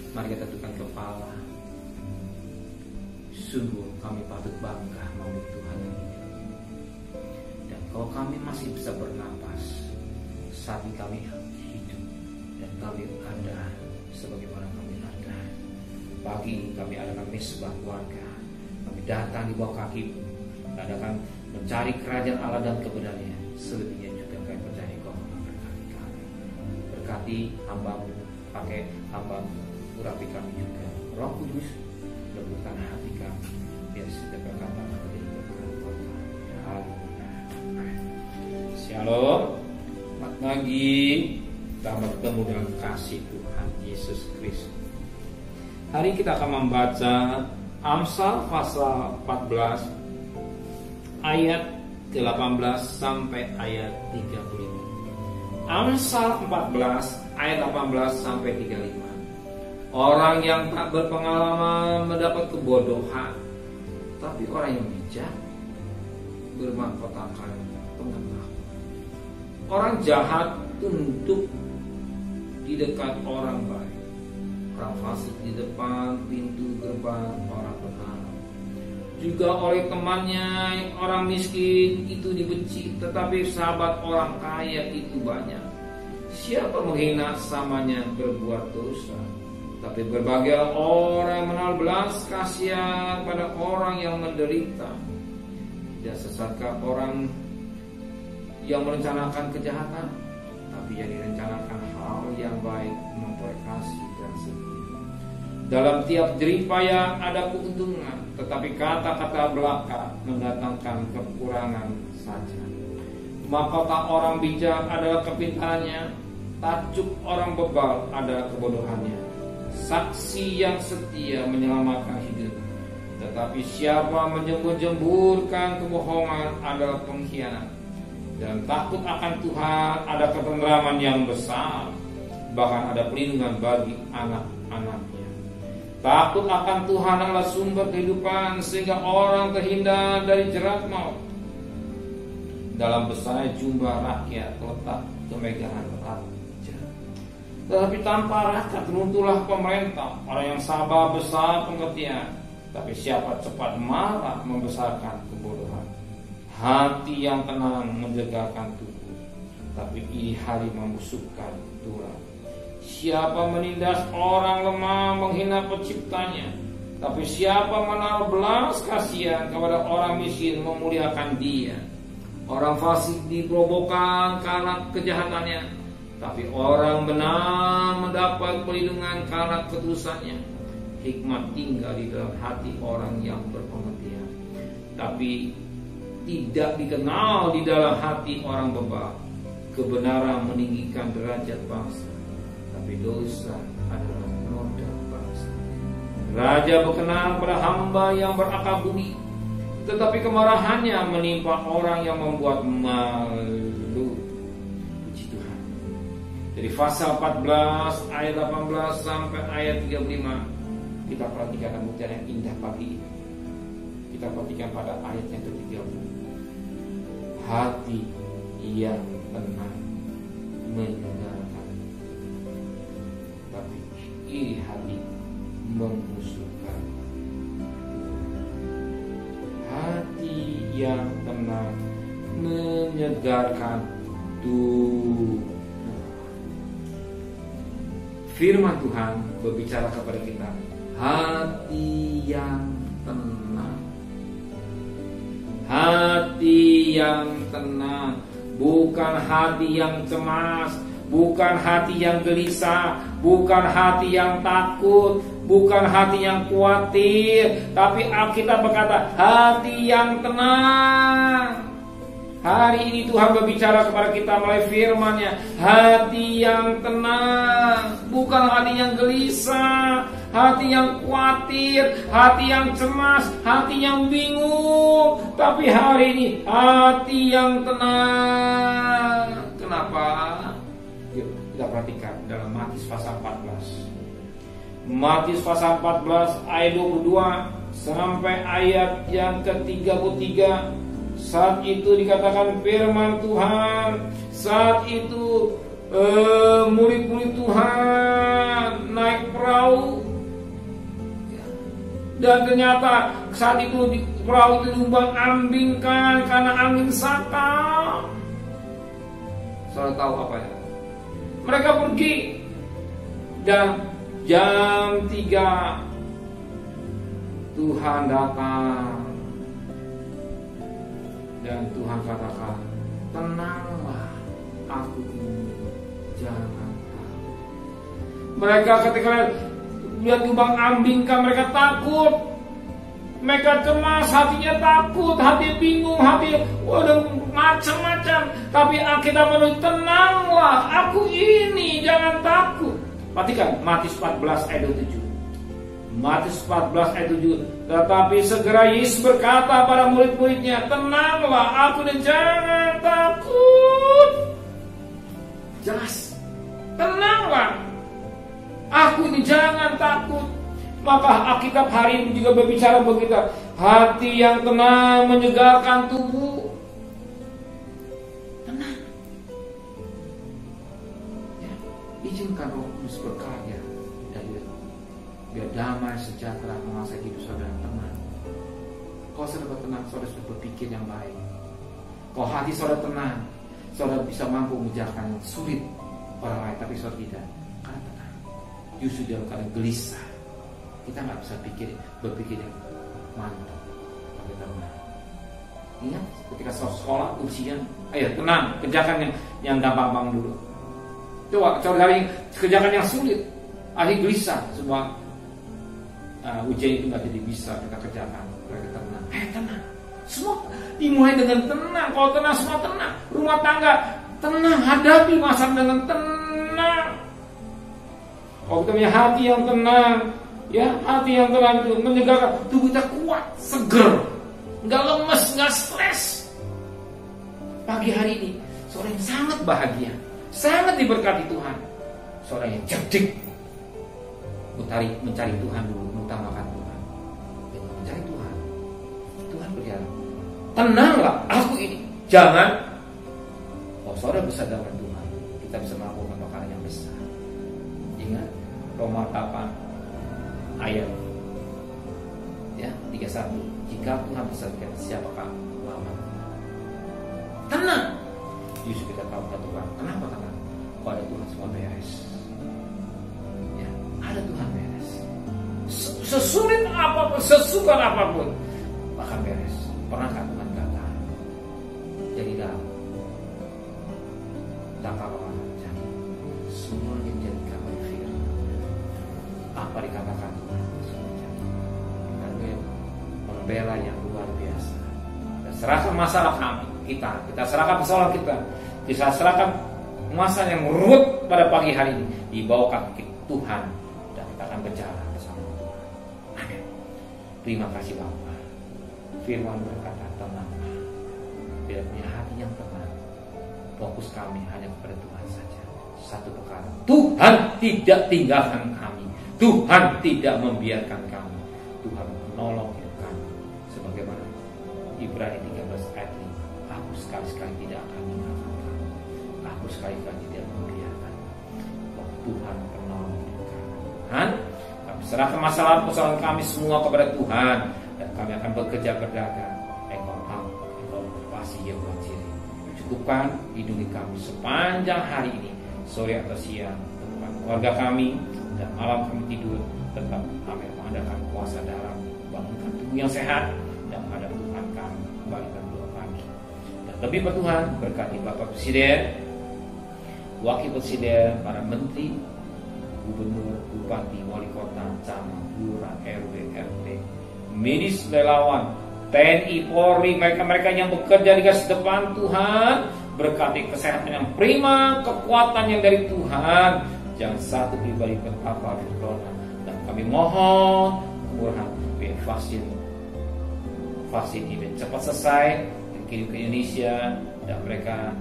Mari kita tundukkan kepala. Sungguh kami patut bangga memiliki Tuhan yang hidup. Dan kalau kami masih bisa bernapas, saat ini kami hidup dan kami ada sebagaimana kami ada. Pagi ini kami adakan misbah keluarga. Kami datang di bawah kaki-Mu dan akan mencari kerajaan Allah dan kebenarannya. Selebihnya juga kami percaya Kau memberkati kami. Berkati hamba-Mu, pakai hamba-Mu, urapi kami juga. Roh Kudus, lembutkan hati kami, biar setiap perkataan menjadi berkat kota. Haleluya. Shalom. Selamat pagi. Kita bertemu dengan kasih Tuhan Yesus Kristus. Hari kita akan membaca Amsal pasal 14 ayat ke-18 sampai ayat 35. Amsal 14 ayat 18 sampai 35. Orang yang tak berpengalaman mendapat kebodohan, tapi orang yang bijak bermahkotakan pengetahuan. Orang jahat tunduk di dekat orang baik. Orang fasik di depan pintu gerbang orang benar. Juga oleh temannya orang miskin itu dibenci, tetapi sahabat orang kaya itu banyak. Siapa menghina samanya berbuat dosa, tapi berbahagia orang yang menaruh belas kasihan pada orang yang menderita. Tidak sesatkah orang yang merencanakan kejahatan, tapi yang direncanakan hal yang baik memperoleh kasih dan setia. Dalam tiap jeripaya ada keuntungan, tetapi kata-kata belaka mendatangkan kekurangan saja. Mahkota orang bijak adalah kepintarannya, tajuk orang bebal adalah kebodohannya. Saksi yang setia menyelamatkan hidup, tetapi siapa menjembur-jemburkan kebohongan adalah pengkhianat. Dan takut akan Tuhan ada ketentraman yang besar, bahkan ada perlindungan bagi anak-anaknya. Takut akan Tuhan adalah sumber kehidupan, sehingga orang terhindar dari jerat maut. Dalam besarnya jumlah rakyat letak kemegahan raja, tetapi tanpa rakyat runtuhlah pemerintah. Orang yang sabar besar pengertian, tapi siapa cepat marah membesarkan kebodohan. Hati yang tenang menjegalkan tubuh, tapi iri hari membusukkan tulang. Siapa menindas orang lemah menghina penciptanya, tapi siapa menaruh belas kasihan kepada orang miskin memuliakan dia. Orang fasik dirobohkan karena kejahatannya, tapi orang benar mendapat perlindungan karena ketulusannya. Hikmat tinggal di dalam hati orang yang berpengertian, tapi tidak dikenal di dalam hati orang bebal. Kebenaran meninggikan derajat bangsa, tapi dosa adalah noda bangsa. Raja berkenan pada hamba yang berakal budi, tetapi kemarahannya menimpa orang yang membuat malu. Puji Tuhan. Jadi pasal 14 ayat 18 sampai ayat 35, kita perhatikan buktian yang indah pagi ini. Kita perhatikan pada ayat yang ke-30. Hati yang tenang menyenangkan, tapi iri hati memusuhkan. Hati yang tenang menyegarkan tubuh. Firman Tuhan berbicara kepada kita, hati yang tenang. Hati yang tenang, bukan hati yang cemas, bukan hati yang gelisah, bukan hati yang takut, bukan hati yang khawatir, tapi Alkitab berkata hati yang tenang. Hari ini Tuhan berbicara kepada kita melalui firman-Nya, hati yang tenang, bukan hati yang gelisah, hati yang khawatir, hati yang cemas, hati yang bingung, tapi hari ini hati yang tenang. Kenapa? Yuk kita perhatikan dalam Matius pasal 14. Matius pasal 14 ayat 22 sampai ayat yang ke-33. Saat itu dikatakan firman Tuhan, saat itu murid-murid Tuhan naik perahu Dan ternyata saat itu perahu itu diumbang-ambingkan karena angin saka. Saudara tahu apa ya? Mereka pergi dan jam 3 Tuhan datang dan Tuhan katakan, tenanglah, aku ini, jangan takut. Mereka ketika lihat diumbang-ambingkan, mereka takut, mereka cemas, hatinya takut, hati bingung, hati waduh macam-macam. Tapi kita menulis, tenanglah, aku ini, jangan takut. Perhatikan Matius 14 ayat 7. Matius 14 ayat 7. Tetapi segera Yesus berkata pada murid-muridnya, tenanglah, aku ini, jangan takut. Jelas, tenanglah, aku ini, jangan takut. Maka Alkitab hari ini juga berbicara begitu, hati yang tenang menyegarkan tubuh. Tenang. Ya, izinkan Roh Kudus berkarya dari biar damai sejahtera menguasai hidup saudara. Tenang. Kalau saudara tenang, saudara sudah berpikir yang baik. Kalau hati saudara tenang, saudara bisa mampu mengerjakan yang sulit orang lain, tapi saudara tidak, karena tenang. Justru dalam keadaan gelisah, kita nggak bisa berpikir yang mantap, tapi tenang. Ingat ketika sekolah ujian, ayo tenang, kerjakan yang gampang-gampang dulu. Coba cari kerjakan yang sulit, ahli gelisah, semua ujian itu nggak jadi bisa kita kerjakan. Kita tenang, tenang. Semua dimulai dengan tenang. Kalau tenang, semua tenang. Rumah tangga tenang, hadapi masalah dengan tenang. Kalau kita punya hati yang tenang, ya, hati yang tenang itu menyegarkan tubuh kita, kuat, seger, nggak lemes, nggak stres. Pagi hari ini seorang yang sangat bahagia, sangat diberkati Tuhan. Seorang yang cerdik, mencari Tuhan dulu, mengutamakan Tuhan. Mencari Tuhan, Tuhan berjalan. Tenanglah, aku ini, jangan. Oh, saudara besar dalam Tuhan, kita bisa melakukan perkara yang besar. Ingat Roma 8 ayat 31. Jika Tuhan besarkan, siapakah melawan? Tenang. Justru kita tahu Tuhan. Kenapa tenang? Kalau ada Tuhan semua beres. Ya, ada Tuhan beres. Sesulit apapun, sesukar apapun, bahkan beres. Pernahkah Tuhan kata, jadilah takalah jadi semuanya jadi kabar firman. Apa dikatakan Tuhan? Membela yang luar biasa. Dan serahkan masalah kita serahkan persoalan kita serahkan masalah yang ruwet pada pagi hari ini di bawah kaki Tuhan, dan kita akan berjalan bersama Tuhan. Amin. Terima kasih Bapa. Firman berkata, tenanglah. Bila punya hati yang tenang, fokus kami hanya kepada Tuhan saja. Satu perkara, Tuhan tidak tinggalkan kami. Tuhan tidak membiarkan kami. Tuhan menolong hidup kami. Sebagaimana Ibrani 13 ayat 5. Aku sekali-sekali tidak akan meninggalkan kamu. Aku sekali-kali tidak membiarkan. Tuhan penolong hidup kami. Tuhan, kami serahkan masalah-persoalan kami semua kepada Tuhan, dan kami akan bekerja berdagang. Engkau pasti yang berciri. Cukupkan lindungi kami sepanjang hari ini, sore atau siang, temukan keluarga kami, dan malam kami tidur tetap kami mengadakan puasa dalam, bangunkan tubuh yang sehat, dan menghadap Tuhan kami kembalikan doa kami. Dan lebih bertuhan berkati Bapak Presiden, Wakil Presiden, para Menteri, Gubernur, Bupati, Wali Kota, Camat, Lurah, RW, RT, medis, relawan, TNI, Polri, mereka-mereka yang bekerja di garis depan, Tuhan berkati kesehatan yang prima, kekuatan yang dari Tuhan, jangan satu pribadi terpapar corona. Dan kami mohon kemurahan biar vaksin ini cepat selesai dikirim ke Indonesia, dan mereka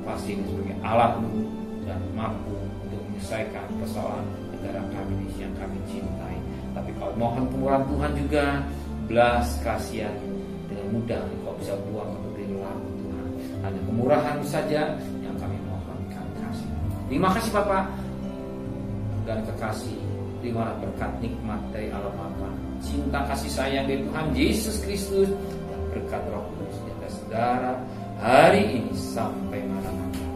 vaksin sebagai alat dan mampu untuk menyelesaikan persoalan negara kami yang kami cintai. Tapi kalau mohon kemurahan Tuhan juga, belas kasihan dengan mudah kau bisa buang untuk diri lalu Tuhan. Hanya kemurahan saja yang kami mohon, kami kasih. Terima kasih Bapak dan kekasih Terimalah berkat nikmat dari Allah Bapa, cinta kasih sayang dari Tuhan Yesus Kristus, dan berkat Roh Kudus di atas saudara hari ini sampai malam.